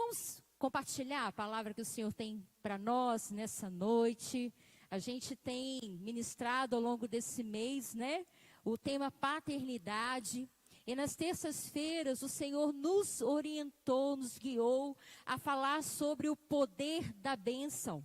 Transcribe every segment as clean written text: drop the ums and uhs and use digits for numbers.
vamos compartilhar a palavra que o Senhor tem para nós nessa noite. A gente tem ministrado ao longo desse mês, né? O tema paternidade. E nas terças-feiras o Senhor nos orientou, nos guiou a falar sobre o poder da bênção.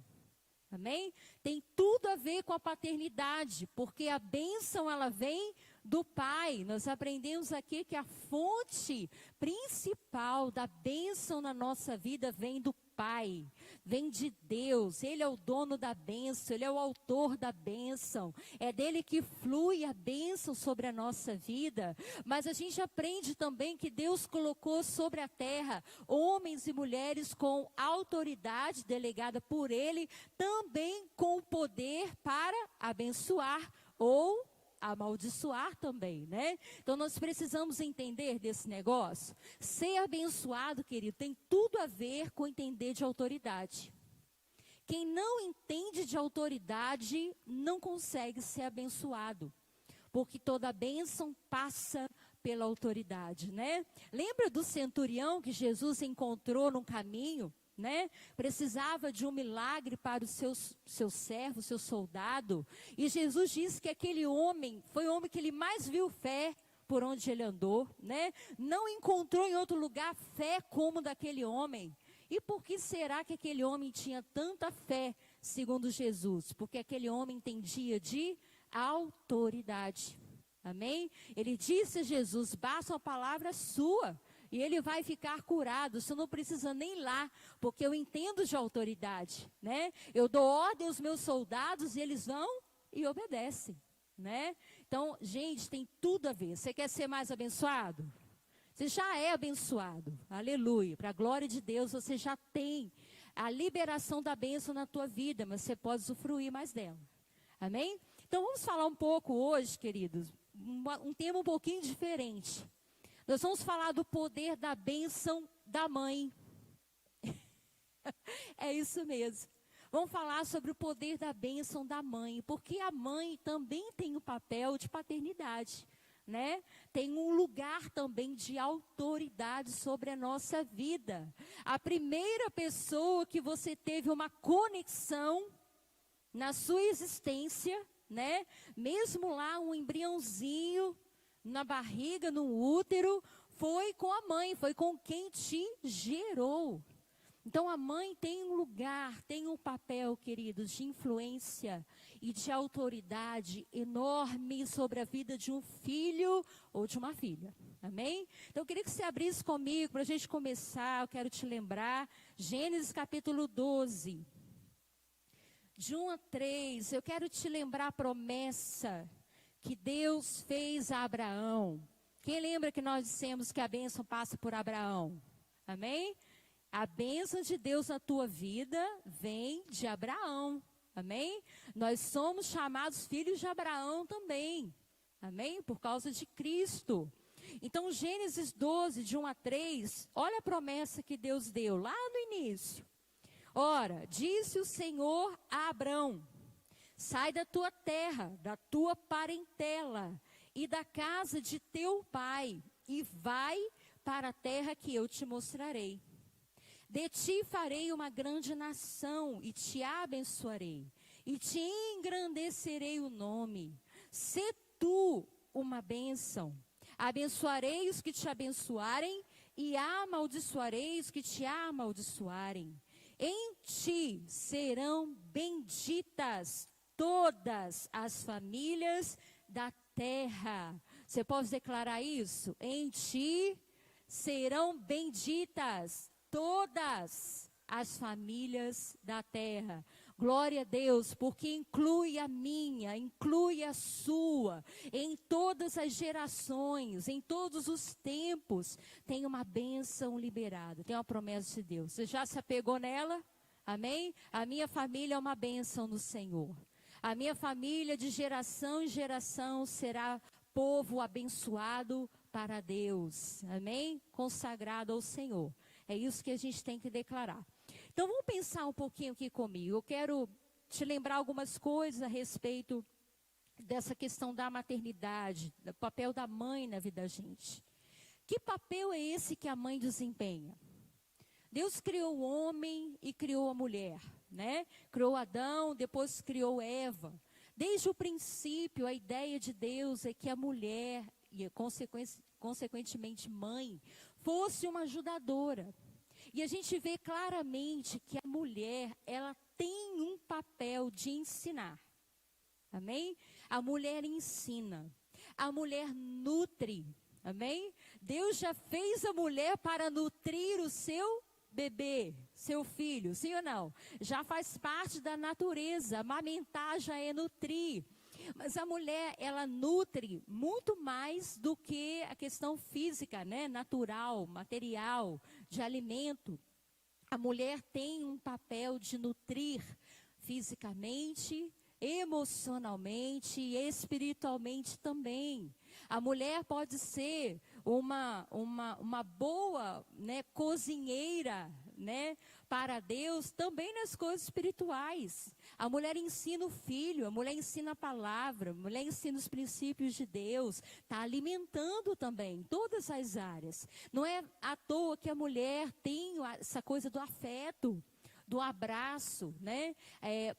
Amém? Tem tudo a ver com a paternidade, porque a bênção ela vem do Pai. Nós aprendemos aqui que a fonte principal da bênção na nossa vida vem do Pai, vem de Deus. Ele é o dono da bênção, Ele é o autor da bênção. É dele que flui a bênção sobre a nossa vida. Mas a gente aprende também que Deus colocou sobre a terra homens e mulheres com autoridade delegada por Ele, também com o poder para abençoar ou amaldiçoar também, né? Então nós precisamos entender desse negócio. Ser abençoado, querido, tem tudo a ver com entender de autoridade. Quem não entende de autoridade não consegue ser abençoado, porque toda bênção passa pela autoridade, né? Lembra do centurião que Jesus encontrou no caminho? Né? Precisava de um milagre para o seu servo, seu soldado. E Jesus disse que aquele homem foi o homem que ele mais viu fé por onde ele andou, né? Não encontrou em outro lugar fé como daquele homem. E por que será que aquele homem tinha tanta fé, segundo Jesus? Porque aquele homem entendia de autoridade. Amém? Ele disse a Jesus: basta uma palavra sua e ele vai ficar curado. Você não precisa nem ir lá, porque eu entendo de autoridade, né? Eu dou ordem aos meus soldados e eles vão e obedecem, né? Então, gente, tem tudo a ver. Você quer ser mais abençoado? Você já é abençoado, aleluia. Para a glória de Deus, você já tem a liberação da bênção na tua vida, mas você pode usufruir mais dela. Amém? Então, vamos falar um pouco hoje, queridos, um tema um pouquinho diferente. Nós vamos falar do poder da bênção da mãe. É isso mesmo. Vamos falar sobre o poder da bênção da mãe, porque a mãe também tem o papel de paternidade, né? Tem um lugar também de autoridade sobre a nossa vida. A primeira pessoa que você teve uma conexão na sua existência, né? Mesmo lá um embriãozinho na barriga, no útero, foi com a mãe, foi com quem te gerou. Então a mãe tem um lugar, tem um papel, queridos, de influência e de autoridade enorme sobre a vida de um filho ou de uma filha. Amém? Então eu queria que você abrisse comigo para a gente começar. Eu quero te lembrar, Gênesis capítulo 12. De 1 a 3, eu quero te lembrar a promessa que Deus fez a Abraão. Quem lembra que nós dissemos que a bênção passa por Abraão? Amém? A bênção de Deus na tua vida vem de Abraão. Amém? Nós somos chamados filhos de Abraão também. Amém? Por causa de Cristo. Então, Gênesis 12, de 1 a 3, olha a promessa que Deus deu lá no início. Ora, disse o Senhor a Abrão: sai da tua terra, da tua parentela e da casa de teu pai, e vai para a terra que eu te mostrarei. De ti farei uma grande nação, e te abençoarei, e te engrandecerei o nome. Sê tu uma bênção. Abençoarei os que te abençoarem, e amaldiçoarei os que te amaldiçoarem. Em ti serão benditas todas as famílias da terra. Você pode declarar isso? Em ti serão benditas todas as famílias da terra. Glória a Deus, porque inclui a minha, inclui a sua, em todas as gerações, em todos os tempos, tem uma bênção liberada, tem uma promessa de Deus. Você já se apegou nela? Amém? A minha família é uma bênção no Senhor. A minha família de geração em geração será povo abençoado para Deus. Amém? Consagrado ao Senhor. É isso que a gente tem que declarar. Então vamos pensar um pouquinho aqui comigo. Eu quero te lembrar algumas coisas a respeito dessa questão da maternidade, do papel da mãe na vida da gente. Que papel é esse que a mãe desempenha? Deus criou o homem e criou a mulher, né? Criou Adão, depois criou Eva. Desde o princípio, a ideia de Deus é que a mulher, e consequentemente mãe, fosse uma ajudadora. E a gente vê claramente que a mulher, ela tem um papel de ensinar. Amém? A mulher ensina. A mulher nutre. Amém? Deus já fez a mulher para nutrir o seu bebê, seu filho, sim ou não? Já faz parte da natureza. Amamentar já é nutrir. Mas a mulher, ela nutre muito mais do que a questão física, né? Natural, material, de alimento. A mulher tem um papel de nutrir fisicamente, emocionalmente e espiritualmente também. A mulher pode ser uma boa, né, cozinheira, né, para Deus, também nas coisas espirituais. A mulher ensina o filho, a mulher ensina a palavra, a mulher ensina os princípios de Deus, está alimentando também todas as áreas. Não é à toa que a mulher tem essa coisa do afeto, do abraço, né?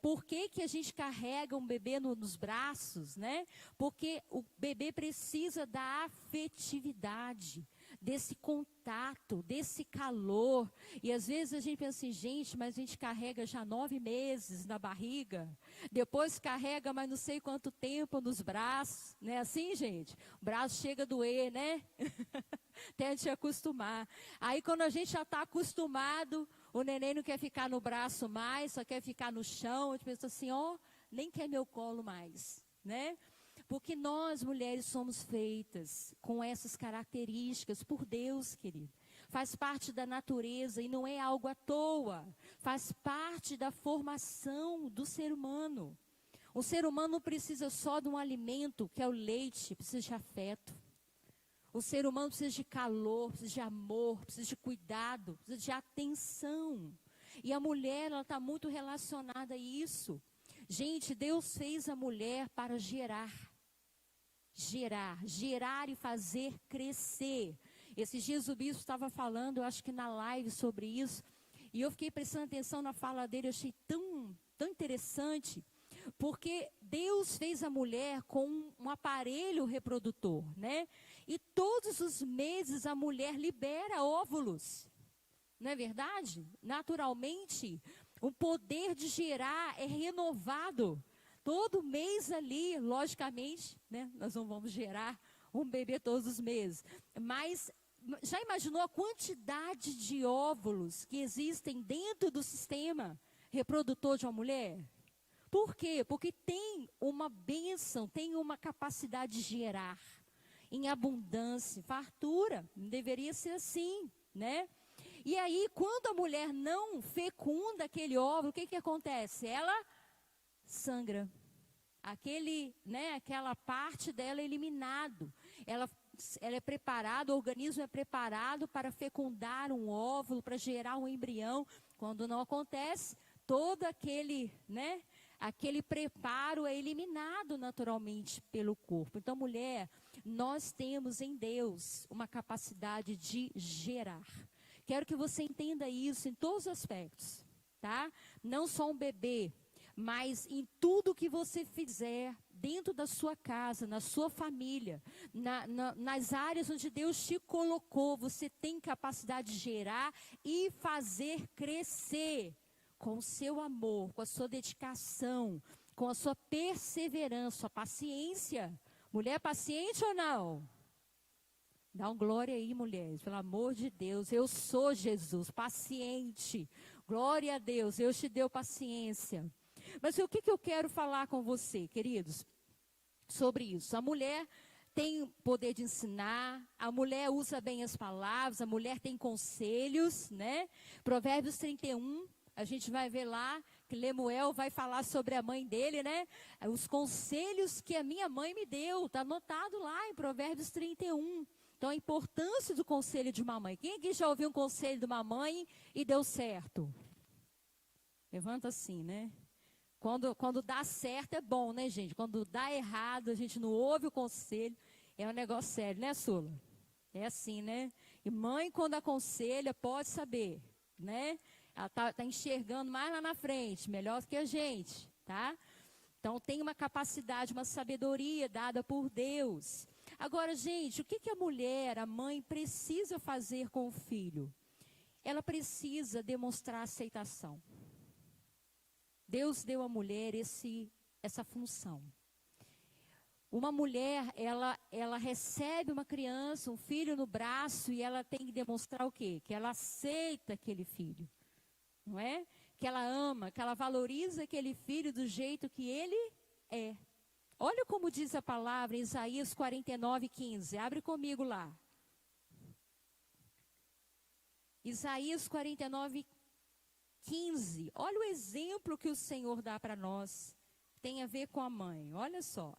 Por que a gente carrega um bebê nos braços, né? Porque o bebê precisa da afetividade, desse contato, desse calor. E às vezes a gente pensa assim, gente, mas a gente carrega já 9 meses na barriga, depois carrega mais não sei quanto tempo nos braços, não é assim, gente? O braço chega a doer, né? Até a gente acostumar. Aí quando a gente já está acostumado, o neném não quer ficar no braço mais, só quer ficar no chão. A gente pensa assim, nem quer meu colo mais, né? Porque nós, mulheres, somos feitas com essas características por Deus, querido. Faz parte da natureza e não é algo à toa. Faz parte da formação do ser humano. O ser humano não precisa só de um alimento, que é o leite, precisa de afeto. O ser humano precisa de calor, precisa de amor, precisa de cuidado, precisa de atenção. E a mulher, ela está muito relacionada a isso. Gente, Deus fez a mulher para gerar e fazer crescer. Esses dias o bispo estava falando, eu acho que na live sobre isso, e eu fiquei prestando atenção na fala dele, eu achei tão interessante, porque Deus fez a mulher com um aparelho reprodutor, né? E todos os meses a mulher libera óvulos, não é verdade? Naturalmente, o poder de gerar é renovado. Todo mês ali, logicamente, né? Nós não vamos gerar um bebê todos os meses. Mas já imaginou a quantidade de óvulos que existem dentro do sistema reprodutor de uma mulher? Por quê? Porque tem uma bênção, tem uma capacidade de gerar em abundância, fartura. Deveria ser assim, né? E aí, quando a mulher não fecunda aquele óvulo, o que acontece? Ela sangra. Aquela parte dela é eliminado. Ela é preparada, o organismo é preparado para fecundar um óvulo, para gerar um embrião. Quando não acontece, todo aquele preparo é eliminado naturalmente pelo corpo. Então, mulher, nós temos em Deus uma capacidade de gerar. Quero que você entenda isso em todos os aspectos, tá? Não só um bebê, mas em tudo que você fizer dentro da sua casa, na sua família, nas áreas onde Deus te colocou, você tem capacidade de gerar e fazer crescer com o seu amor, com a sua dedicação, com a sua perseverança, sua paciência. Mulher paciente ou não? Dá um glória aí, mulheres, pelo amor de Deus. Eu sou Jesus, paciente. Glória a Deus, Deus te deu paciência. Mas o que eu quero falar com você, queridos, sobre isso? A mulher tem poder de ensinar, a mulher usa bem as palavras, a mulher tem conselhos, né? Provérbios 31, a gente vai ver lá que Lemuel vai falar sobre a mãe dele, né? Os conselhos que a minha mãe me deu, está anotado lá em Provérbios 31. Então, a importância do conselho de uma mãe. Quem aqui já ouviu um conselho de uma mãe e deu certo? Levanta assim, né? Quando dá certo é bom, né, gente? Quando dá errado, a gente não ouve o conselho, é um negócio sério, né, Sula? É assim, né? E mãe, quando aconselha, pode saber. né? Ela tá enxergando mais lá na frente, melhor que a gente, tá? Então, tem uma capacidade, uma sabedoria dada por Deus. Agora, gente, o que a mulher, a mãe, precisa fazer com o filho? Ela precisa demonstrar aceitação. Deus deu à mulher essa função. Uma mulher, ela recebe uma criança, um filho no braço, e ela tem que demonstrar o quê? Que ela aceita aquele filho, não é? Que ela ama, que ela valoriza aquele filho do jeito que ele é. Olha como diz a palavra em Isaías 49:15. Abre comigo lá. Isaías 49:15. Olha o exemplo que o Senhor dá para nós. Tem a ver com a mãe. Olha só.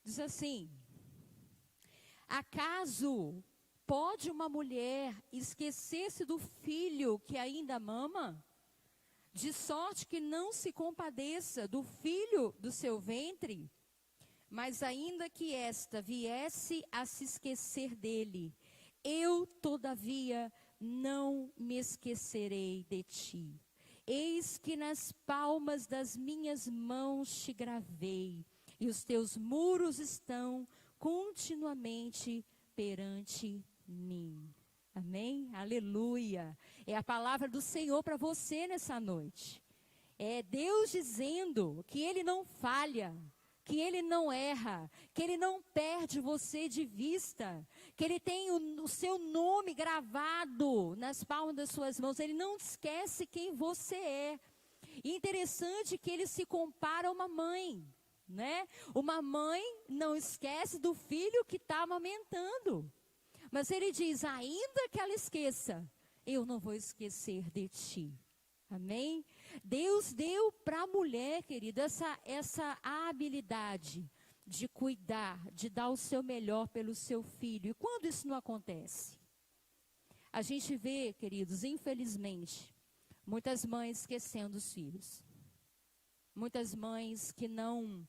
Diz assim: acaso pode uma mulher esquecer-se do filho que ainda mama? De sorte que não se compadeça do filho do seu ventre? Mas ainda que esta viesse a se esquecer dele, eu, todavia, não me esquecerei de ti. Eis que nas palmas das minhas mãos te gravei, e os teus muros estão continuamente perante mim. Amém? Aleluia. É a palavra do Senhor para você nessa noite. É Deus dizendo que Ele não falha, que Ele não erra, que Ele não perde você de vista, que Ele tem o seu nome gravado nas palmas das suas mãos. Ele não esquece quem você é. E interessante que Ele se compara a uma mãe, né? Uma mãe não esquece do filho que está amamentando. Mas Ele diz, ainda que ela esqueça, eu não vou esquecer de ti. Amém? Deus deu para a mulher, querida, essa habilidade de cuidar, de dar o seu melhor pelo seu filho. E quando isso não acontece? A gente vê, queridos, infelizmente, muitas mães esquecendo os filhos. Muitas mães que não,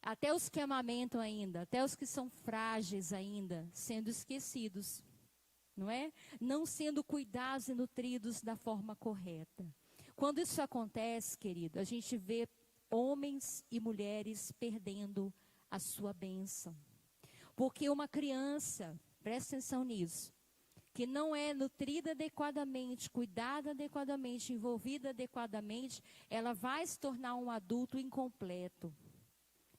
até os que amamentam ainda, até os que são frágeis ainda, sendo esquecidos, não é? Não sendo cuidados e nutridos da forma correta. Quando isso acontece, querido, a gente vê homens e mulheres perdendo a sua bênção. Porque uma criança, presta atenção nisso, que não é nutrida adequadamente, cuidada adequadamente, envolvida adequadamente, ela vai se tornar um adulto incompleto.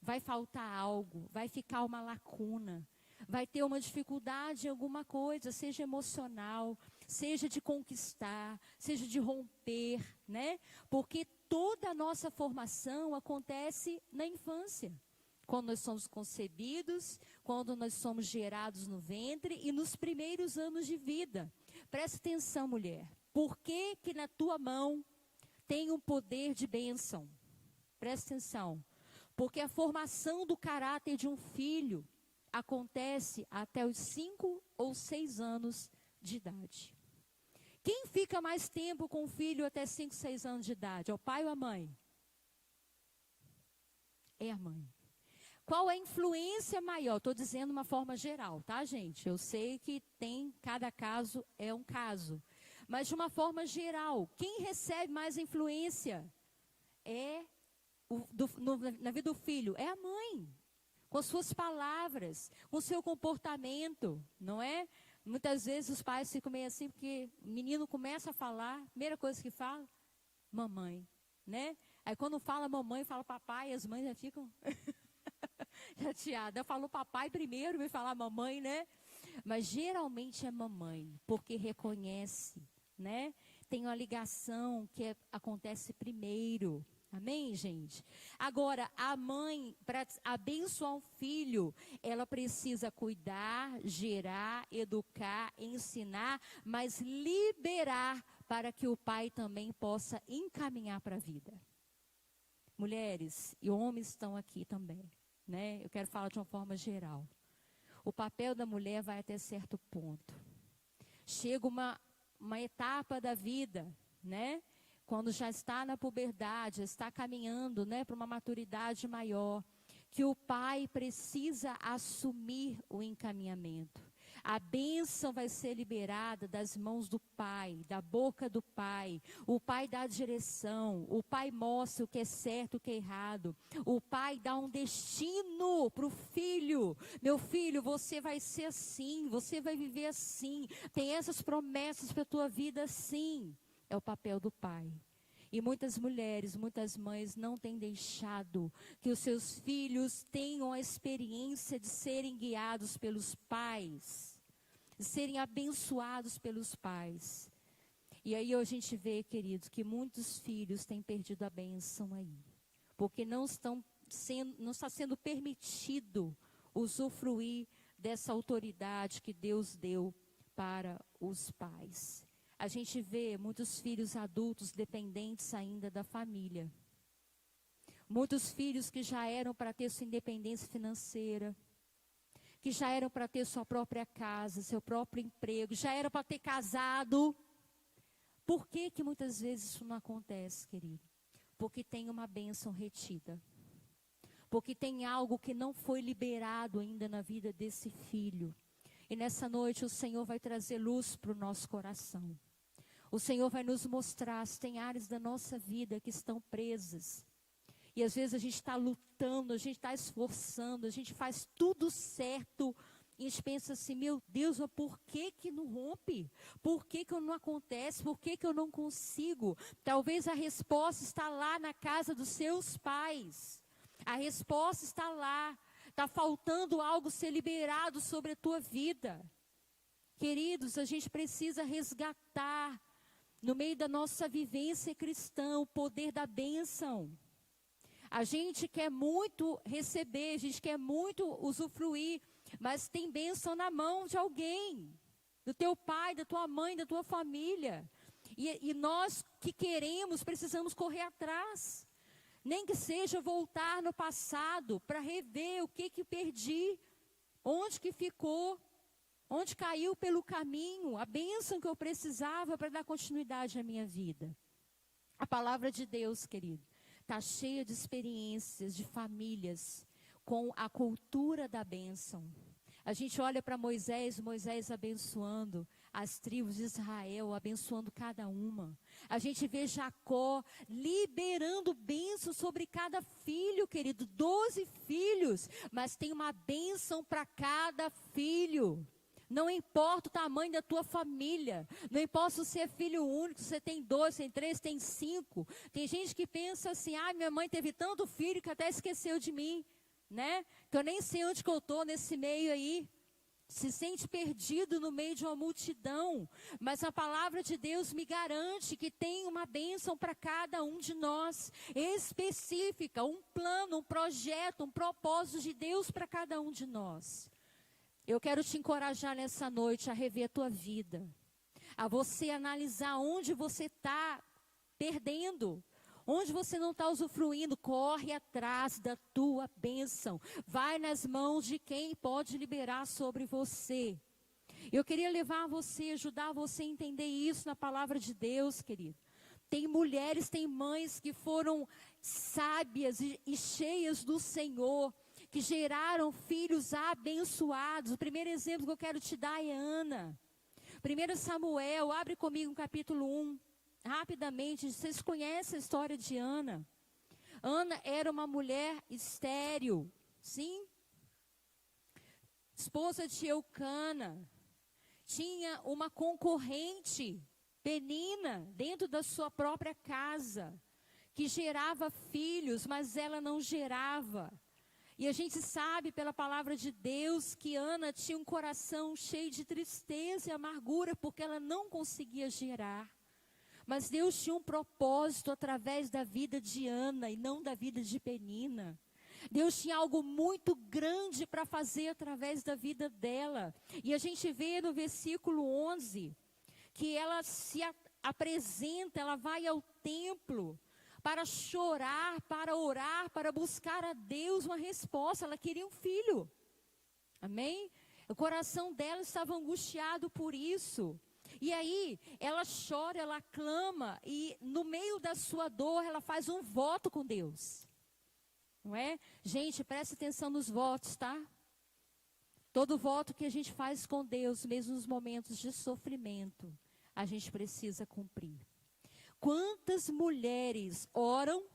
Vai faltar algo, vai ficar uma lacuna, vai ter uma dificuldade em alguma coisa, seja emocional, seja de conquistar, seja de romper, né? Porque toda a nossa formação acontece na infância. Quando nós somos concebidos, quando nós somos gerados no ventre e nos primeiros anos de vida. Presta atenção, mulher. Por que que na tua mão tem um poder de bênção? Presta atenção. Porque a formação do caráter de um filho acontece até os 5 ou 6 anos de idade. Quem fica mais tempo com o filho até 5, 6 anos de idade? É o pai ou a mãe? É a mãe. Qual é a influência maior? Estou dizendo de uma forma geral, tá, gente? Eu sei que cada caso é um caso. Mas de uma forma geral, quem recebe mais influência na vida do filho? É a mãe. Com suas palavras, com seu comportamento, não é? Muitas vezes os pais ficam meio assim, porque o menino começa a falar, a primeira coisa que fala, mamãe, né? Aí quando fala mamãe, fala papai, as mães já ficam chateadas. Eu falo papai primeiro, vem falar mamãe, né? Mas geralmente é mamãe, porque reconhece, né? Tem uma ligação que acontece primeiro. Amém, gente? Agora, a mãe, para abençoar um filho, ela precisa cuidar, gerar, educar, ensinar, mas liberar para que o pai também possa encaminhar para a vida. Mulheres e homens estão aqui também, né? Eu quero falar de uma forma geral. O papel da mulher vai até certo ponto. Chega uma etapa da vida, né? quando já está na puberdade, está caminhando, né, para uma maturidade maior, que o pai precisa assumir o encaminhamento. A bênção vai ser liberada das mãos do pai, da boca do pai. O pai dá a direção, o pai mostra o que é certo, o que é errado. O pai dá um destino para o filho. Meu filho, você vai ser assim, você vai viver assim. Tem essas promessas para a tua vida assim. É o papel do pai. E muitas mulheres, muitas mães não têm deixado que os seus filhos tenham a experiência de serem guiados pelos pais, de serem abençoados pelos pais. E aí a gente vê, queridos, que muitos filhos têm perdido a bênção aí, porque não está sendo permitido usufruir dessa autoridade que Deus deu para os pais. A gente vê muitos filhos adultos dependentes ainda da família. Muitos filhos que já eram para ter sua independência financeira, que já eram para ter sua própria casa, seu próprio emprego, já eram para ter casado. Por que que muitas vezes isso não acontece, querido? Porque tem uma bênção retida. Porque tem algo que não foi liberado ainda na vida desse filho. E nessa noite o Senhor vai trazer luz para o nosso coração. O Senhor vai nos mostrar se tem áreas da nossa vida que estão presas. E às vezes a gente está lutando, a gente está esforçando, a gente faz tudo certo. E a gente pensa assim, meu Deus, mas por que que não rompe? Por que que não acontece? Por que que eu não consigo? Talvez a resposta está lá na casa dos seus pais. A resposta está lá. Está faltando algo ser liberado sobre a tua vida. Queridos, a gente precisa resgatar, no meio da nossa vivência cristã, o poder da bênção. A gente quer muito receber, a gente quer muito usufruir, mas tem bênção na mão de alguém, do teu pai, da tua mãe, da tua família. E nós que queremos, precisamos correr atrás. Nem que seja voltar no passado para rever o que perdi, onde que ficou, onde caiu pelo caminho, a bênção que eu precisava para dar continuidade à minha vida. A palavra de Deus, querido, está cheia de experiências de famílias com a cultura da bênção. A gente olha para Moisés abençoando as tribos de Israel, abençoando cada uma. A gente vê Jacó liberando bênção sobre cada filho, querido, 12 filhos, mas tem uma bênção para cada filho. Não importa o tamanho da tua família, não importa se você é filho único, se você tem 2, tem 3, tem 5. Tem gente que pensa assim, minha mãe teve tanto filho que até esqueceu de mim, né? Que eu nem sei onde que eu estou nesse meio aí. Se sente perdido no meio de uma multidão, mas a palavra de Deus me garante que tem uma bênção para cada um de nós, específica, um plano, um projeto, um propósito de Deus para cada um de nós. Eu quero te encorajar nessa noite a rever a tua vida, a você analisar onde você está perdendo, onde você não está usufruindo. Corre atrás da tua bênção. Vai nas mãos de quem pode liberar sobre você. Eu queria levar você, ajudar você a entender isso na palavra de Deus, querido. Tem mulheres, tem mães que foram sábias e cheias do Senhor, que geraram filhos abençoados. O primeiro exemplo que eu quero te dar é Ana. 1 Samuel, abre comigo no capítulo 1. Rapidamente, vocês conhecem a história de Ana. Ana era uma mulher estéril, sim? Esposa de Eucana. Tinha uma concorrente, Penina, dentro da sua própria casa, que gerava filhos, mas ela não gerava. E a gente sabe pela palavra de Deus que Ana tinha um coração cheio de tristeza e amargura, porque ela não conseguia gerar. Mas Deus tinha um propósito através da vida de Ana e não da vida de Penina. Deus tinha algo muito grande para fazer através da vida dela. E a gente vê no versículo 11 que ela se apresenta, ela vai ao templo para chorar, para orar, para buscar a Deus uma resposta. Ela queria um filho. Amém? O coração dela estava angustiado por isso. E aí, ela chora, ela clama, e no meio da sua dor, ela faz um voto com Deus. Não é? Gente, preste atenção nos votos, tá? Todo voto que a gente faz com Deus, mesmo nos momentos de sofrimento, a gente precisa cumprir. Quantas mulheres oram,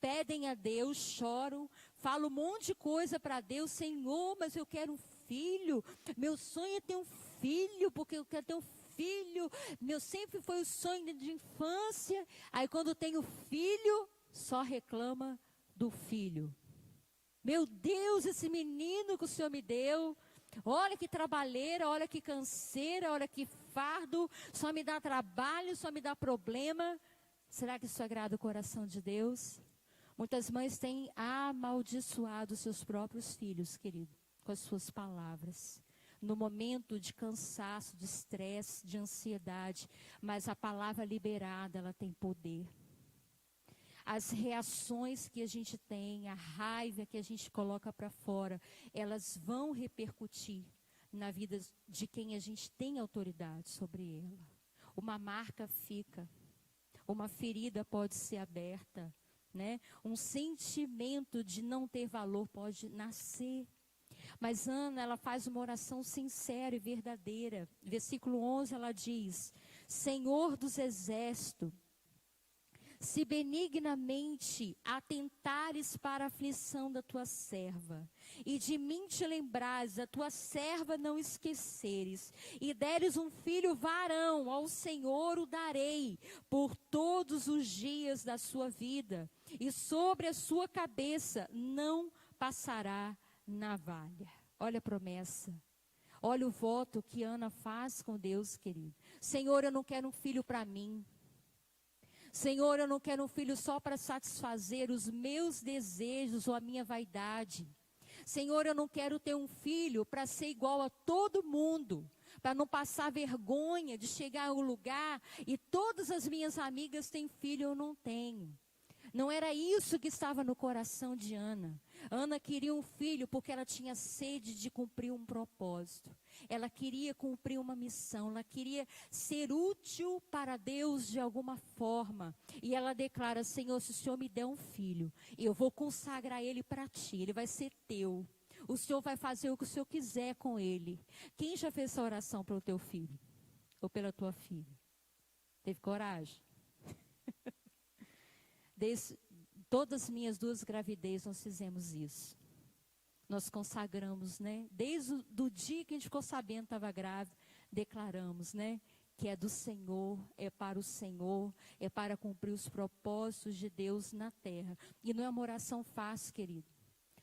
pedem a Deus, choram, falam um monte de coisa para Deus. Senhor, mas eu quero um filho. Meu sonho é ter um filho, porque eu quero ter um filho. Meu sempre foi o sonho de infância. Aí quando tem o filho, só reclama do filho. Meu Deus, esse menino que o Senhor me deu. Olha que trabalheira, olha que canseira, olha que fardo. Só me dá trabalho, só me dá problema. Será que isso agrada o coração de Deus? Muitas mães têm amaldiçoado seus próprios filhos, querido, com as suas palavras. No momento de cansaço, de estresse, de ansiedade. Mas a palavra liberada, ela tem poder. As reações que a gente tem, a raiva que a gente coloca para fora, elas vão repercutir na vida de quem a gente tem autoridade sobre ela. Uma marca fica, uma ferida pode ser aberta, né? Um sentimento de não ter valor pode nascer. Mas Ana, ela faz uma oração sincera e verdadeira. Versículo 11, ela diz: Senhor dos exércitos, se benignamente atentares para a aflição da tua serva, e de mim te lembrares, a tua serva não esqueceres, e deres um filho varão, ao Senhor o darei, por todos os dias da sua vida, e sobre a sua cabeça não passará navalha. Olha a promessa. Olha o voto que Ana faz com Deus, querido. Senhor, eu não quero um filho para mim. Senhor, eu não quero um filho só para satisfazer os meus desejos ou a minha vaidade. Senhor, eu não quero ter um filho para ser igual a todo mundo, para não passar vergonha de chegar a um lugar e todas as minhas amigas têm filho, eu não tenho. Não era isso que estava no coração de Ana. Ana queria um filho porque ela tinha sede de cumprir um propósito. Ela queria cumprir uma missão. Ela queria ser útil para Deus de alguma forma. E ela declara: Senhor, se o Senhor me der um filho, eu vou consagrar ele para ti. Ele vai ser teu. O Senhor vai fazer o que o Senhor quiser com ele. Quem já fez essa oração para o teu filho? Ou pela tua filha? Teve coragem? Todas as minhas 2 gravidez nós fizemos isso. Nós consagramos, né? Desde o dia que a gente ficou sabendo que estava grávida, declaramos, né? Que é do Senhor, é para o Senhor, é para cumprir os propósitos de Deus na terra. E não é uma oração fácil, querido.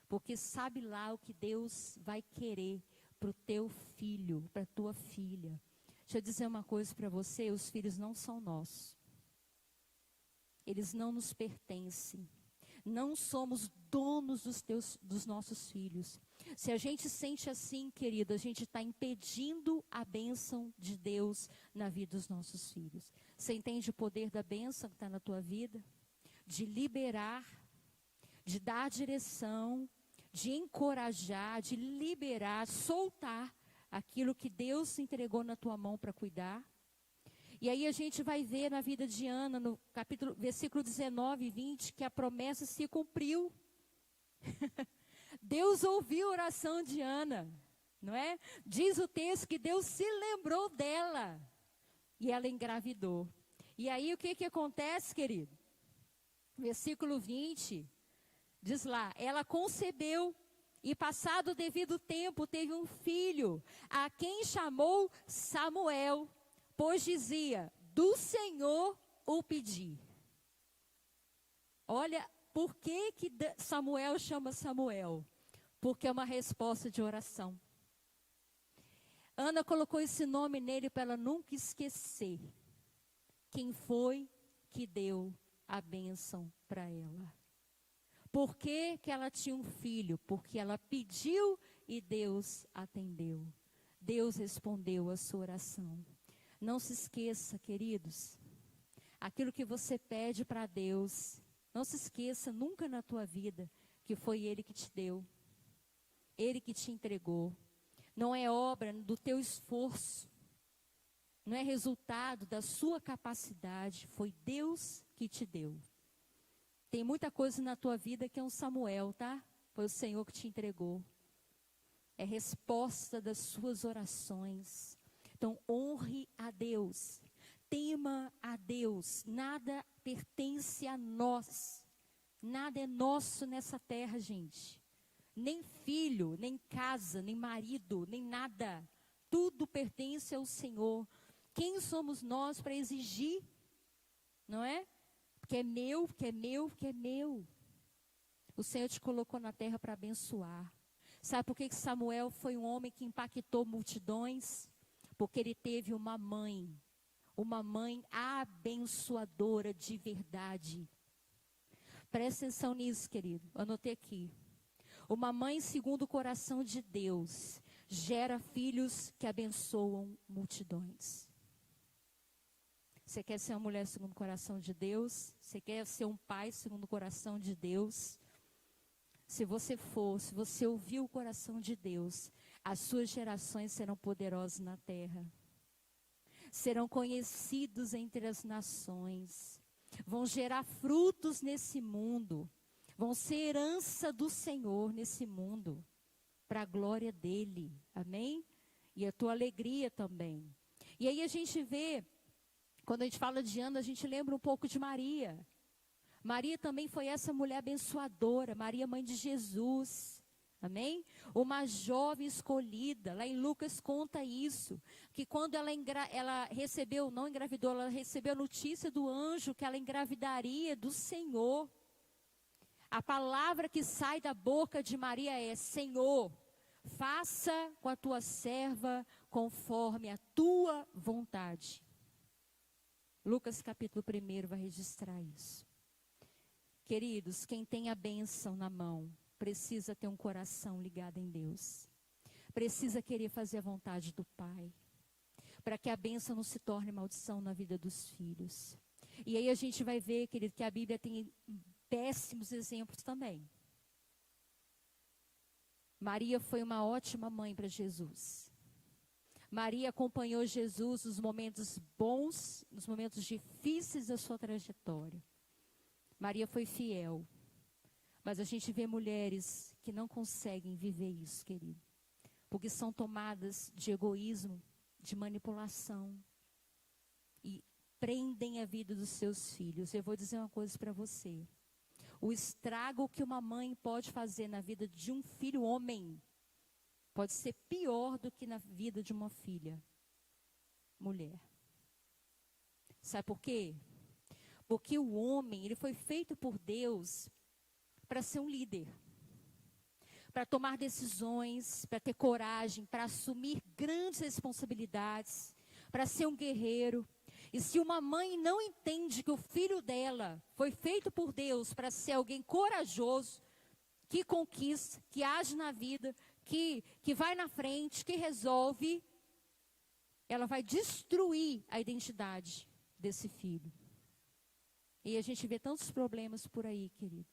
Porque sabe lá o que Deus vai querer para o teu filho, para a tua filha. Deixa eu dizer uma coisa para você, os filhos não são nossos. Eles não nos pertencem. Não somos donos dos nossos filhos. Se a gente sente assim, querido, a gente está impedindo a bênção de Deus na vida dos nossos filhos. Você entende o poder da bênção que está na tua vida? De liberar, de dar direção, de encorajar, de liberar, soltar aquilo que Deus entregou na tua mão para cuidar. E aí a gente vai ver na vida de Ana, no versículo 19 e 20, que a promessa se cumpriu. Deus ouviu a oração de Ana, não é? Diz o texto que Deus se lembrou dela e ela engravidou. E aí o que acontece, querido? Versículo 20, diz lá: ela concebeu e passado o devido tempo teve um filho, a quem chamou Samuel. Pois dizia, do Senhor o pedi. Olha, por que Samuel chama Samuel? Porque é uma resposta de oração. Ana colocou esse nome nele para ela nunca esquecer quem foi que deu a bênção para ela. Por que ela tinha um filho? Porque ela pediu e Deus atendeu. Deus respondeu a sua oração. Não se esqueça, queridos, aquilo que você pede para Deus, não se esqueça nunca na tua vida que foi Ele que te deu, Ele que te entregou. Não é obra do teu esforço, não é resultado da sua capacidade, foi Deus que te deu. Tem muita coisa na tua vida que é um Samuel, tá? Foi o Senhor que te entregou. É resposta das suas orações. Então, honre a Deus. Tema a Deus. Nada pertence a nós. Nada é nosso nessa terra, gente. Nem filho, nem casa, nem marido, nem nada. Tudo pertence ao Senhor. Quem somos nós para exigir? Não é? Porque é meu, porque é meu, porque é meu. O Senhor te colocou na terra para abençoar. Sabe por que Samuel foi um homem que impactou multidões? Porque ele teve uma mãe abençoadora de verdade. Presta atenção nisso, querido. Anotei aqui. Uma mãe segundo o coração de Deus gera filhos que abençoam multidões. Você quer ser uma mulher segundo o coração de Deus? Você quer ser um pai segundo o coração de Deus? Se você ouvir o coração de Deus, as suas gerações serão poderosas na terra. Serão conhecidos entre as nações. Vão gerar frutos nesse mundo. Vão ser herança do Senhor nesse mundo. Para a glória dEle. Amém? E a tua alegria também. E aí a gente vê, quando a gente fala de Ana, a gente lembra um pouco de Maria. Maria também foi essa mulher abençoadora, Maria, mãe de Jesus, amém? Uma jovem escolhida, lá em Lucas conta isso, que quando ela recebeu, não engravidou, ela recebeu a notícia do anjo que ela engravidaria do Senhor. A palavra que sai da boca de Maria é: Senhor, faça com a tua serva conforme a tua vontade. Lucas capítulo 1 vai registrar isso. Queridos, quem tem a bênção na mão, precisa ter um coração ligado em Deus. Precisa querer fazer a vontade do Pai. Para que a bênção não se torne maldição na vida dos filhos. E aí a gente vai ver, querido, que a Bíblia tem péssimos exemplos também. Maria foi uma ótima mãe para Jesus. Maria acompanhou Jesus nos momentos bons, nos momentos difíceis da sua trajetória. Maria foi fiel. Mas a gente vê mulheres que não conseguem viver isso, querido. Porque são tomadas de egoísmo, de manipulação. E prendem a vida dos seus filhos. Eu vou dizer uma coisa para você. O estrago que uma mãe pode fazer na vida de um filho homem pode ser pior do que na vida de uma filha mulher. Sabe por quê? Porque o homem, ele foi feito por Deus para ser um líder. Para tomar decisões, para ter coragem, para assumir grandes responsabilidades, para ser um guerreiro. E se uma mãe não entende que o filho dela foi feito por Deus para ser alguém corajoso, que conquista, que age na vida, que vai na frente, que resolve, ela vai destruir a identidade desse filho. E a gente vê tantos problemas por aí, querido.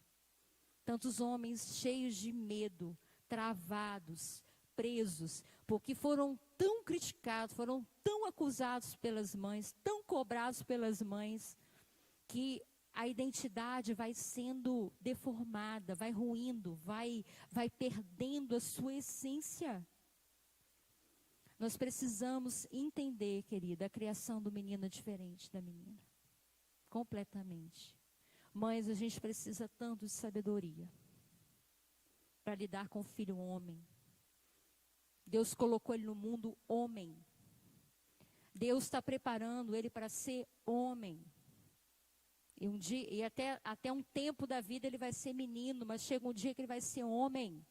Tantos homens cheios de medo, travados, presos, porque foram tão criticados, foram tão acusados pelas mães, tão cobrados pelas mães, que a identidade vai sendo deformada, vai ruindo, vai perdendo a sua essência. Nós precisamos entender, querida, a criação do menino é diferente da menina. Completamente. Mães, a gente precisa tanto de sabedoria para lidar com o filho homem. Deus colocou ele no mundo homem. Deus está preparando ele para ser homem. E até um tempo da vida ele vai ser menino, mas chega um dia que ele vai ser homem.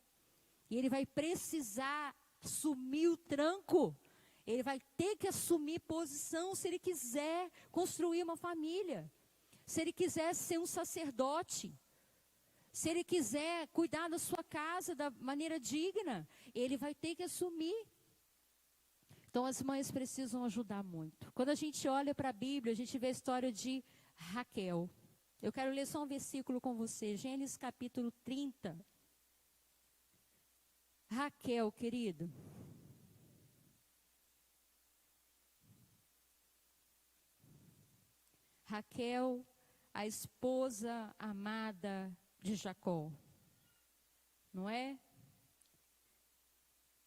E ele vai precisar assumir o tranco. Ele vai ter que assumir posição se ele quiser construir uma família. Se ele quiser ser um sacerdote. Se ele quiser cuidar da sua casa da maneira digna, ele vai ter que assumir. Então as mães precisam ajudar muito. Quando a gente olha para a Bíblia, a gente vê a história de Raquel. Eu quero ler só um versículo com você. Gênesis capítulo 30. Raquel, querido. Raquel, a esposa amada de Jacó, não é?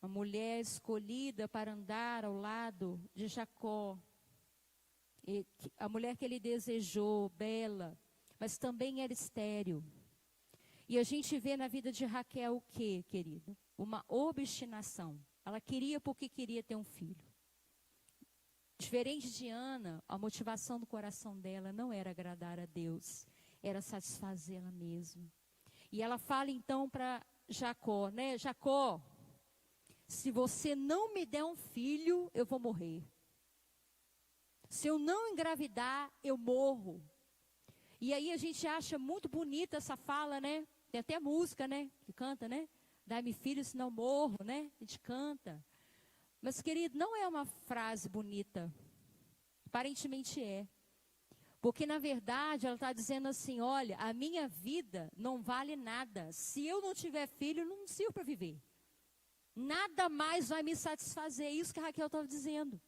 Uma mulher escolhida para andar ao lado de Jacó. A mulher que ele desejou, bela, mas também era estéril. E a gente vê na vida de Raquel o quê, querido? Uma obstinação. Ela queria porque queria ter um filho. Diferente de Ana, a motivação do coração dela não era agradar a Deus, era satisfazê-la mesma. E ela fala então para Jacó, né? Jacó, se você não me der um filho, eu vou morrer. Se eu não engravidar, eu morro. E aí a gente acha muito bonita essa fala, né? Tem até música, né? Que canta, né? Dai-me filho, senão morro, né? A gente canta. Mas, querido, não é uma frase bonita. Aparentemente é. Porque, na verdade, ela está dizendo assim, olha, a minha vida não vale nada. Se eu não tiver filho, eu não sirvo para viver. Nada mais vai me satisfazer. É isso que a Raquel estava dizendo.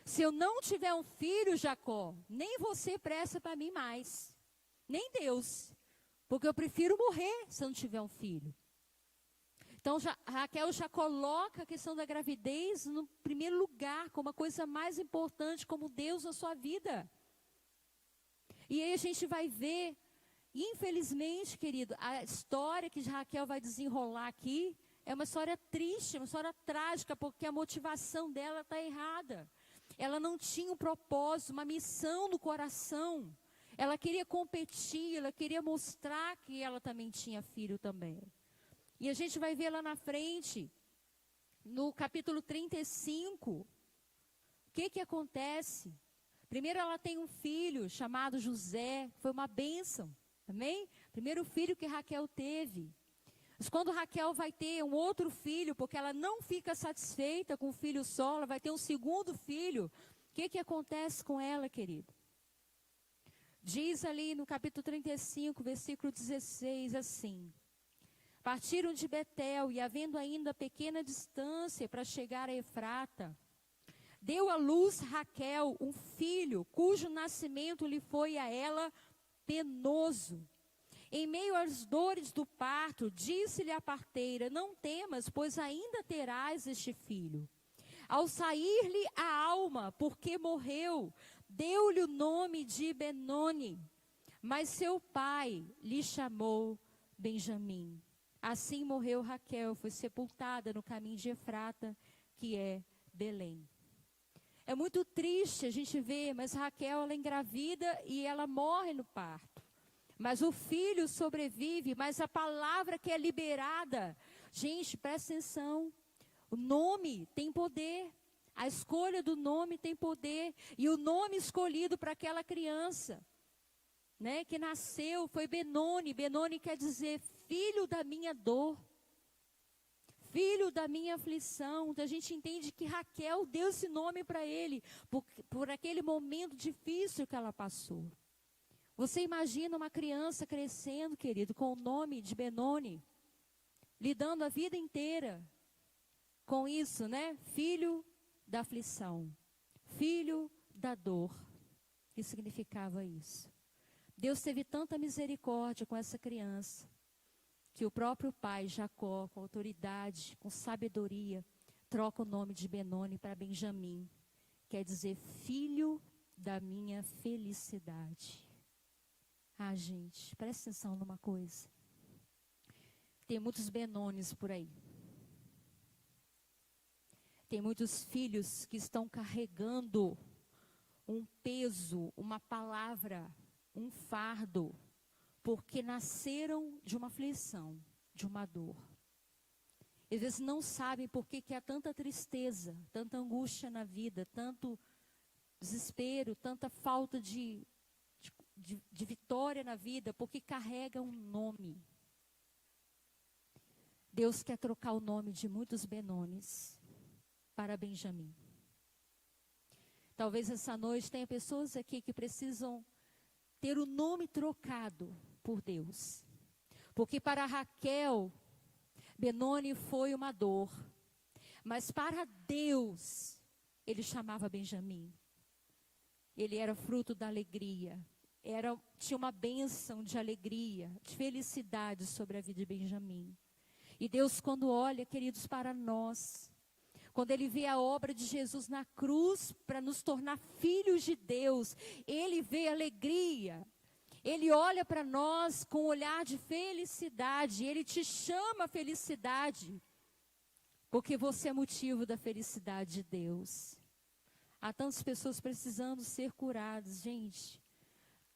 Se eu não tiver um filho, Jacó, nem você presta para mim mais. Nem Deus. Porque eu prefiro morrer se eu não tiver um filho. Então, Raquel já coloca a questão da gravidez no primeiro lugar, como a coisa mais importante, como Deus na sua vida. E aí a gente vai ver, infelizmente, querido, a história que Raquel vai desenrolar aqui é uma história triste, uma história trágica, porque a motivação dela está errada. Ela não tinha um propósito, uma missão no coração. Ela queria competir, ela queria mostrar que ela também tinha filho também. E a gente vai ver lá na frente, no capítulo 35, o que acontece? Primeiro ela tem um filho chamado José, foi uma bênção, amém? Primeiro filho que Raquel teve. Mas quando Raquel vai ter um outro filho, porque ela não fica satisfeita com o filho só, ela vai ter um segundo filho, o que acontece com ela, querido? Diz ali no capítulo 35, versículo 16, assim: partiram de Betel e, havendo ainda pequena distância para chegar a Efrata, deu à luz Raquel um filho, cujo nascimento lhe foi a ela penoso. Em meio às dores do parto, disse-lhe a parteira: não temas, pois ainda terás este filho. Ao sair-lhe a alma, porque morreu, deu-lhe o nome de Benoni, mas seu pai lhe chamou Benjamim. Assim morreu Raquel, foi sepultada no caminho de Efrata, que é Belém. É muito triste a gente ver, mas Raquel, ela engravida e ela morre no parto. Mas o filho sobrevive, mas a palavra que é liberada, gente, presta atenção, o nome tem poder, a escolha do nome tem poder, e o nome escolhido para aquela criança, né, que nasceu, foi Benoni. Benoni quer dizer filho da minha dor, filho da minha aflição. Então a gente entende que Raquel deu esse nome para ele, por aquele momento difícil que ela passou. Você imagina uma criança crescendo, querido, com o nome de Benoni, lidando a vida inteira com isso, né? Filho da aflição, filho da dor. O que significava isso? Deus teve tanta misericórdia com essa criança, que o próprio pai, Jacó, com autoridade, com sabedoria, troca o nome de Benoni para Benjamim. Quer dizer, filho da minha felicidade. Ah, gente, presta atenção numa coisa. Tem muitos Benones por aí. Tem muitos filhos que estão carregando um peso, uma palavra, um fardo, porque nasceram de uma aflição, de uma dor. Às vezes não sabem por que há tanta tristeza, tanta angústia na vida, tanto desespero, tanta falta de vitória na vida, porque carrega um nome. Deus quer trocar o nome de muitos Benones para Benjamim. Talvez essa noite tenha pessoas aqui que precisam ter o nome trocado por Deus. Porque para Raquel, Benoni foi uma dor. Mas para Deus, ele chamava Benjamim. ele era fruto da alegria. Tinha uma bênção de alegria, de felicidade sobre a vida de Benjamim. E Deus, quando olha, queridos, para nós, quando Ele vê a obra de Jesus na cruz para nos tornar filhos de Deus, Ele vê alegria. Ele olha para nós com um olhar de felicidade. Ele te chama a felicidade, porque você é motivo da felicidade de Deus. Há tantas pessoas precisando ser curadas, gente.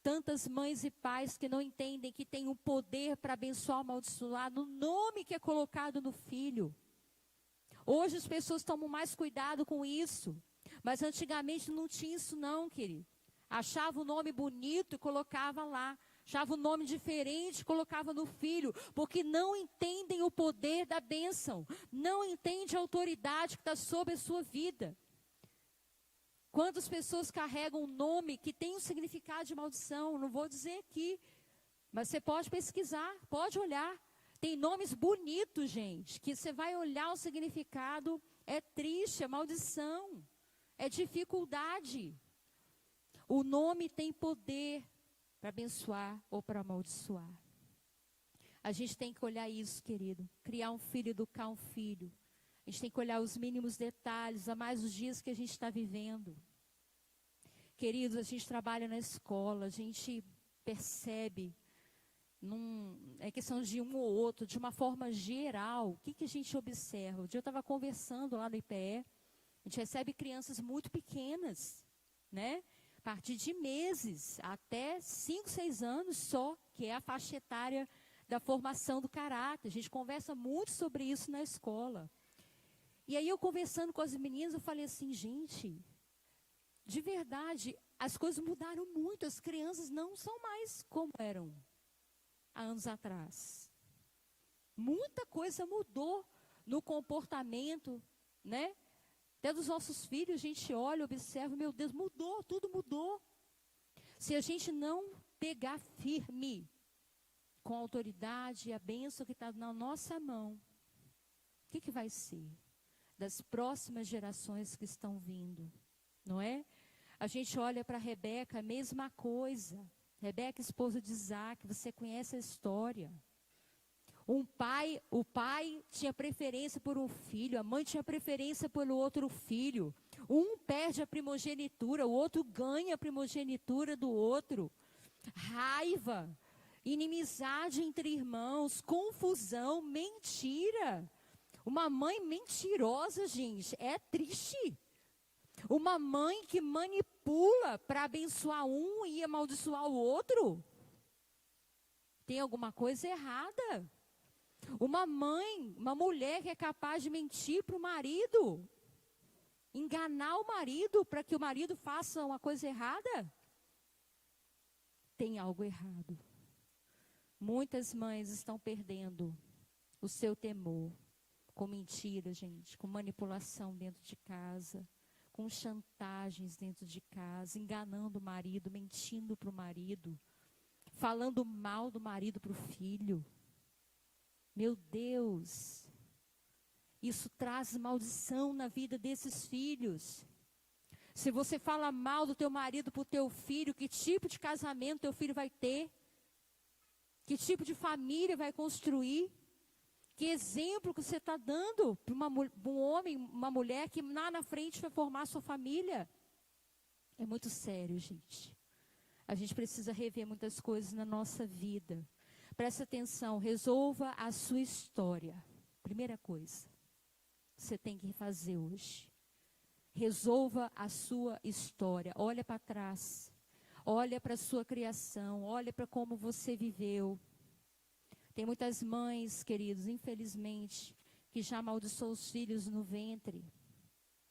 Tantas mães e pais que não entendem que tem um poder para abençoar ou amaldiçoar no nome que é colocado no filho. Hoje as pessoas tomam mais cuidado com isso. Mas antigamente não tinha isso não, querido. Achava o nome bonito e colocava lá. Achava o nome diferente e colocava no filho. Porque não entendem o poder da bênção. Não entendem a autoridade que está sobre a sua vida. Quantas pessoas carregam um nome que tem um significado de maldição? Não vou dizer aqui. Mas você pode pesquisar, pode olhar. Tem nomes bonitos, gente, que você vai olhar o significado. É triste, é maldição. É dificuldade. O nome tem poder para abençoar ou para amaldiçoar. A gente tem que olhar isso, querido. Criar um filho, educar um filho. A gente tem que olhar os mínimos detalhes, a mais os dias que a gente está vivendo. Queridos, a gente trabalha na escola, a gente percebe, é questão de um ou outro, de uma forma geral, o que a gente observa? Um dia eu estava conversando lá no IPE, a gente recebe crianças muito pequenas, né? A partir de meses, até 5, 6 anos só, que é a faixa etária da formação do caráter. A gente conversa muito sobre isso na escola. E aí eu conversando com as meninas, eu falei assim, gente, de verdade, as coisas mudaram muito. As crianças não são mais como eram há anos atrás. Muita coisa mudou no comportamento, né? Até dos nossos filhos, a gente olha, observa, meu Deus, mudou, tudo mudou. Se a gente não pegar firme com a autoridade e a bênção que está na nossa mão, o que vai ser das próximas gerações que estão vindo, não é? A gente olha para Rebeca, a mesma coisa. Rebeca, esposa de Isaac, você conhece a história. O pai tinha preferência por um filho, a mãe tinha preferência pelo outro filho. Um perde a primogenitura, o outro ganha a primogenitura do outro. Raiva, inimizade entre irmãos, confusão, mentira. Uma mãe mentirosa, gente, é triste. Uma mãe que manipula para abençoar um e amaldiçoar o outro. Tem alguma coisa errada. Uma mãe, uma mulher que é capaz de mentir para o marido. Enganar o marido para que o marido faça uma coisa errada. Tem algo errado. Muitas mães estão perdendo o seu temor. Com mentira, gente, com manipulação dentro de casa, com chantagens dentro de casa, enganando o marido, mentindo para o marido, falando mal do marido para o filho. Meu Deus, isso traz maldição na vida desses filhos. Se você fala mal do teu marido para o teu filho, que tipo de casamento teu filho vai ter? Que tipo de família vai construir? Que exemplo que você está dando para um homem, uma mulher que lá na frente vai formar a sua família? É muito sério, gente. A gente precisa rever muitas coisas na nossa vida. Presta atenção, resolva a sua história. Primeira coisa, você tem que fazer hoje. Resolva a sua história. Olha para trás. Olha para a sua criação. Olha para como você viveu. Tem muitas mães, queridos, infelizmente, que já amaldiçoou os filhos no ventre.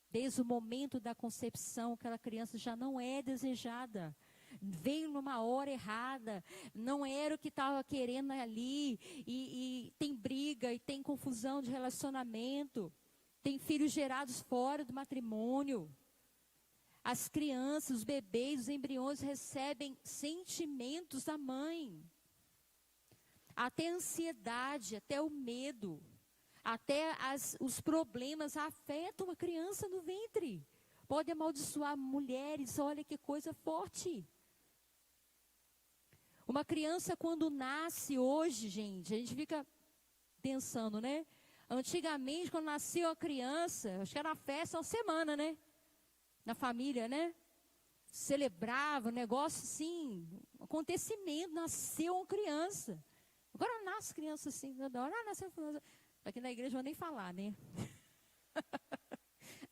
Desde o momento da concepção, aquela criança já não é desejada. Veio numa hora errada, não era o que estava querendo ali. E tem briga, e tem confusão de relacionamento. Tem filhos gerados fora do matrimônio. As crianças, os bebês, os embriões recebem sentimentos da mãe. Até a ansiedade, até o medo, até os problemas afetam a criança no ventre. pode amaldiçoar mulheres. Olha que coisa forte. Uma criança quando nasce hoje, gente, a gente fica pensando, né? Antigamente, quando nasceu a criança, acho que era uma festa, uma semana, né? Na família, né? Celebrava, um negócio assim, um acontecimento, nasceu uma criança. Agora nasce criança assim, toda hora, nasceu criança. Aqui na igreja eu vou nem falar, né?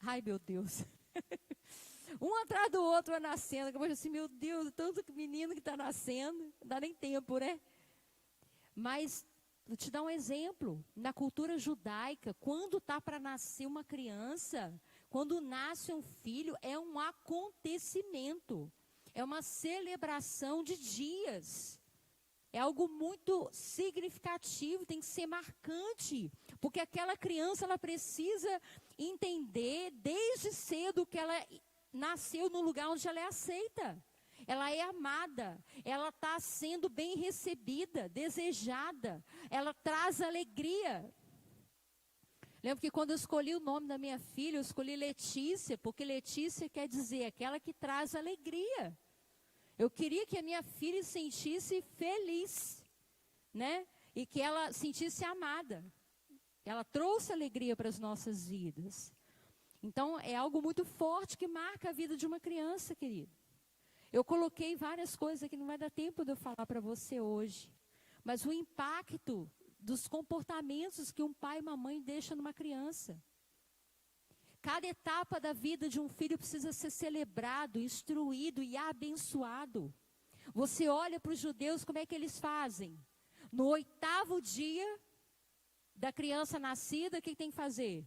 Ai, meu Deus. Um atrás do outro vai nascendo. Eu assim, meu Deus, tanto menino que está nascendo. Não dá nem tempo, né? Mas, vou te dar um exemplo. Na cultura judaica, quando está para nascer uma criança, quando nasce um filho, é um acontecimento. É uma celebração de dias. É algo muito significativo, tem que ser marcante. Porque aquela criança, ela precisa entender desde cedo que ela nasceu num lugar onde ela é aceita. Ela é amada, ela está sendo bem recebida, desejada, ela traz alegria. Lembro que quando eu escolhi o nome da minha filha, eu escolhi Letícia, porque Letícia quer dizer aquela que traz alegria. Eu queria que a minha filha se sentisse feliz, né? E que ela sentisse amada. Ela trouxe alegria para as nossas vidas. Então, é algo muito forte que marca a vida de uma criança, querido. Eu coloquei várias coisas que não vai dar tempo de eu falar para você hoje. Mas o impacto dos comportamentos que um pai e uma mãe deixam numa criança. Cada etapa da vida de um filho precisa ser celebrado, instruído e abençoado. Você olha para os judeus, como é que eles fazem? No 8º dia da criança nascida, o que tem que fazer?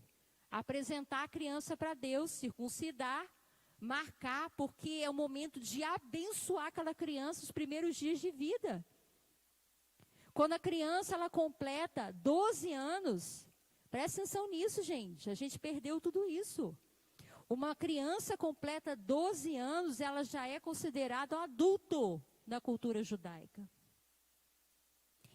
Apresentar a criança para Deus, circuncidar, marcar, porque é o momento de abençoar aquela criança os primeiros dias de vida. Quando a criança ela completa 12 anos, presta atenção nisso, gente, a gente perdeu tudo isso. Uma criança completa 12 anos, ela já é considerada um adulto na cultura judaica.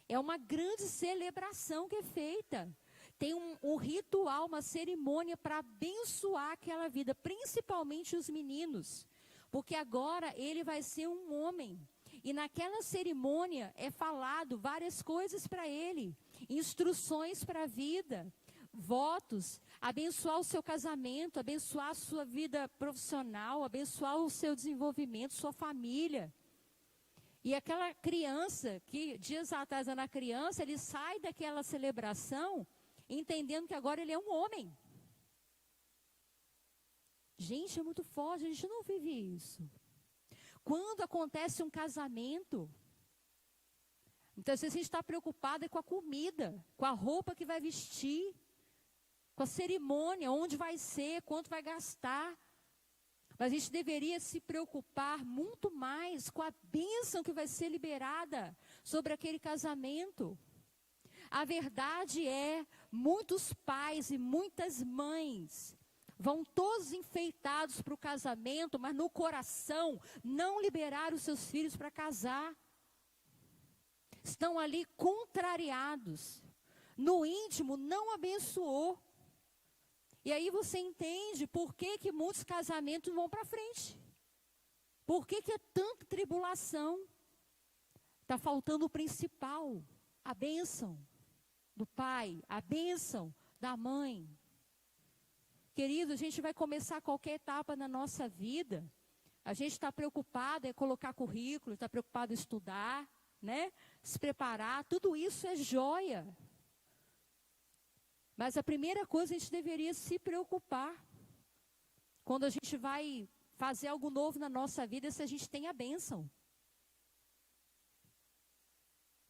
É uma grande celebração que é feita. Tem um ritual, uma cerimônia para abençoar aquela vida, principalmente os meninos. Porque agora ele vai ser um homem. E naquela cerimônia é falado várias coisas para ele. Instruções para a vida, votos, abençoar o seu casamento, abençoar a sua vida profissional, abençoar o seu desenvolvimento, sua família. E aquela criança, que dias atrás era criança, ele sai daquela celebração entendendo que agora ele é um homem. Gente, é muito forte, a gente não vive isso. Quando acontece um casamento, então se a gente está preocupado com a comida, com a roupa que vai vestir, com a cerimônia, onde vai ser, quanto vai gastar. Mas a gente deveria se preocupar muito mais com a bênção que vai ser liberada sobre aquele casamento. A verdade é, muitos pais e muitas mães vão todos enfeitados para o casamento, mas no coração não liberaram os seus filhos para casar. Estão ali contrariados. No íntimo não abençoou. E aí você entende por que muitos casamentos vão para frente. Por que é tanta tribulação? Está faltando o principal, a bênção do pai, a bênção da mãe. Querido, a gente vai começar qualquer etapa na nossa vida. A gente está preocupado em colocar currículo, está preocupado em estudar, né? Se preparar, tudo isso é joia. Mas a primeira coisa a gente deveria se preocupar. Quando a gente vai fazer algo novo na nossa vida, é se a gente tem a bênção.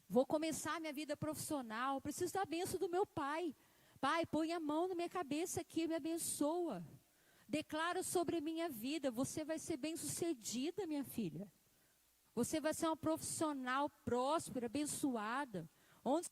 Vou começar minha vida profissional, preciso da bênção do meu pai. Pai, põe a mão na minha cabeça aqui, me abençoa. Declaro sobre a minha vida, você vai ser bem-sucedida, minha filha. Você vai ser uma profissional próspera, abençoada. Onde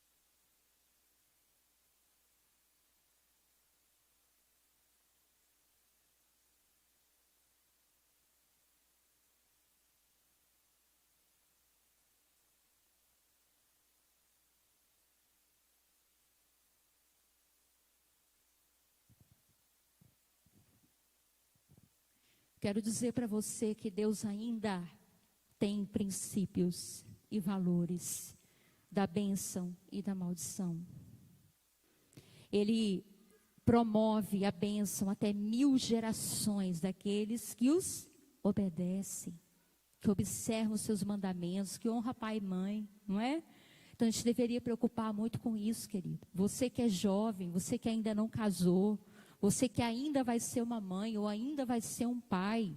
Quero dizer para você que Deus ainda tem princípios e valores da bênção e da maldição. Ele promove a bênção até 1000 gerações daqueles que os obedecem, que observam os seus mandamentos, que honra pai e mãe, não é? Então a gente deveria preocupar muito com isso, querido. Você que é jovem, você que ainda não casou, você que ainda vai ser uma mãe ou ainda vai ser um pai,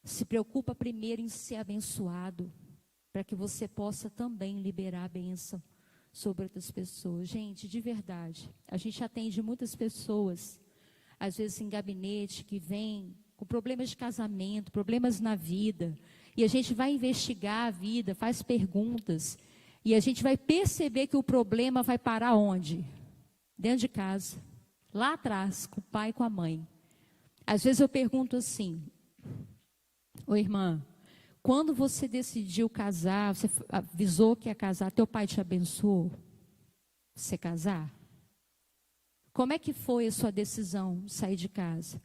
se preocupa primeiro em ser abençoado, para que você possa também liberar a bênção sobre outras pessoas. Gente, de verdade, a gente atende muitas pessoas, às vezes em gabinete, que vêm com problemas de casamento, problemas na vida, e a gente vai investigar a vida, faz perguntas, e a gente vai perceber que o problema vai parar onde? Dentro de casa, lá atrás, com o pai e com a mãe. Às vezes eu pergunto assim: ô irmã, quando você decidiu casar, você avisou que ia casar, teu pai te abençoou? Você casar? Como é que foi a sua decisão de sair de casa?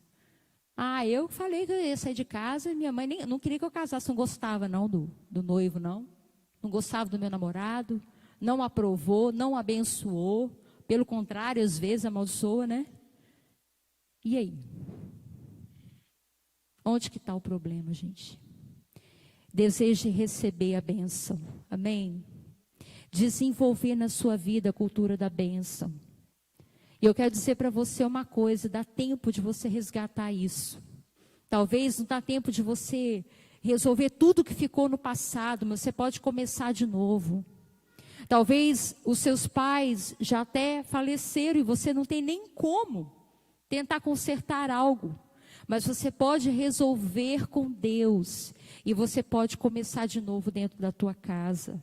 Ah, eu falei que eu ia sair de casa e minha mãe não queria que eu casasse, não gostava não do noivo, não. Não gostava do meu namorado, não aprovou, não abençoou. Pelo contrário, às vezes amaldiçoa, né? E aí? Onde que está o problema, gente? Deseje receber a bênção, amém? Desenvolver na sua vida a cultura da bênção. E eu quero dizer para você uma coisa: dá tempo de você resgatar isso. Talvez não dá tempo de você resolver tudo que ficou no passado, mas você pode começar de novo. Talvez os seus pais já até faleceram e você não tem nem como tentar consertar algo. Mas você pode resolver com Deus e você pode começar de novo dentro da tua casa.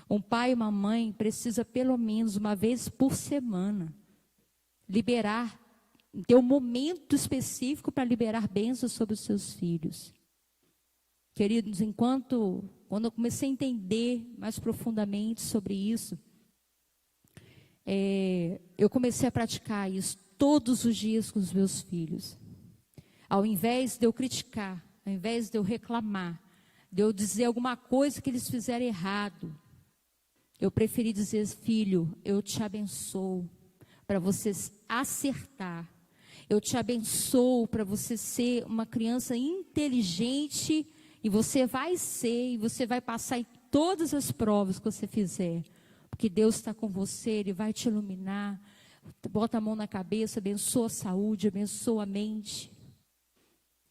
Um pai e uma mãe precisa pelo menos uma vez por semana liberar, ter um momento específico para liberar bênçãos sobre os seus filhos. Queridos, quando eu comecei a entender mais profundamente sobre isso, eu comecei a praticar isso todos os dias com os meus filhos. Ao invés de eu criticar, ao invés de eu reclamar, de eu dizer alguma coisa que eles fizeram errado, eu preferi dizer: filho, eu te abençoo para você acertar. Eu te abençoo para você ser uma criança inteligente, e você vai ser, e você vai passar em todas as provas que você fizer. Porque Deus está com você, Ele vai te iluminar. Bota a mão na cabeça, abençoa a saúde, abençoa a mente.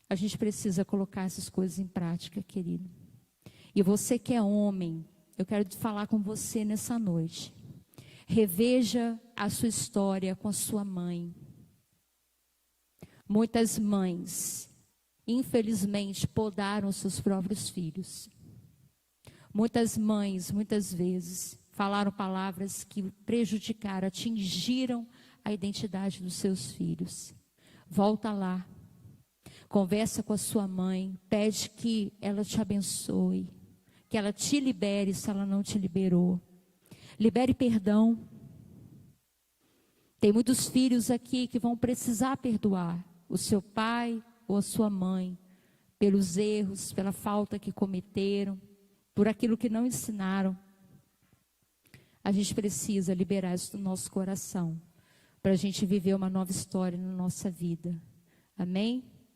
A gente precisa colocar essas coisas em prática, querido. E você que é homem, eu quero falar com você nessa noite. Reveja a sua história com a sua mãe. Muitas mães, infelizmente, podaram seus próprios filhos. Muitas mães, muitas vezes, falaram palavras que prejudicaram, atingiram a identidade dos seus filhos. Volta lá. Conversa com a sua mãe, pede que ela te abençoe, que ela te libere se ela não te liberou. Libere perdão. Tem muitos filhos aqui que vão precisar perdoar o seu pai ou a sua mãe pelos erros, pela falta que cometeram, por aquilo que não ensinaram. A gente precisa liberar isso do nosso coração, para a gente viver uma nova história na nossa vida. Amém?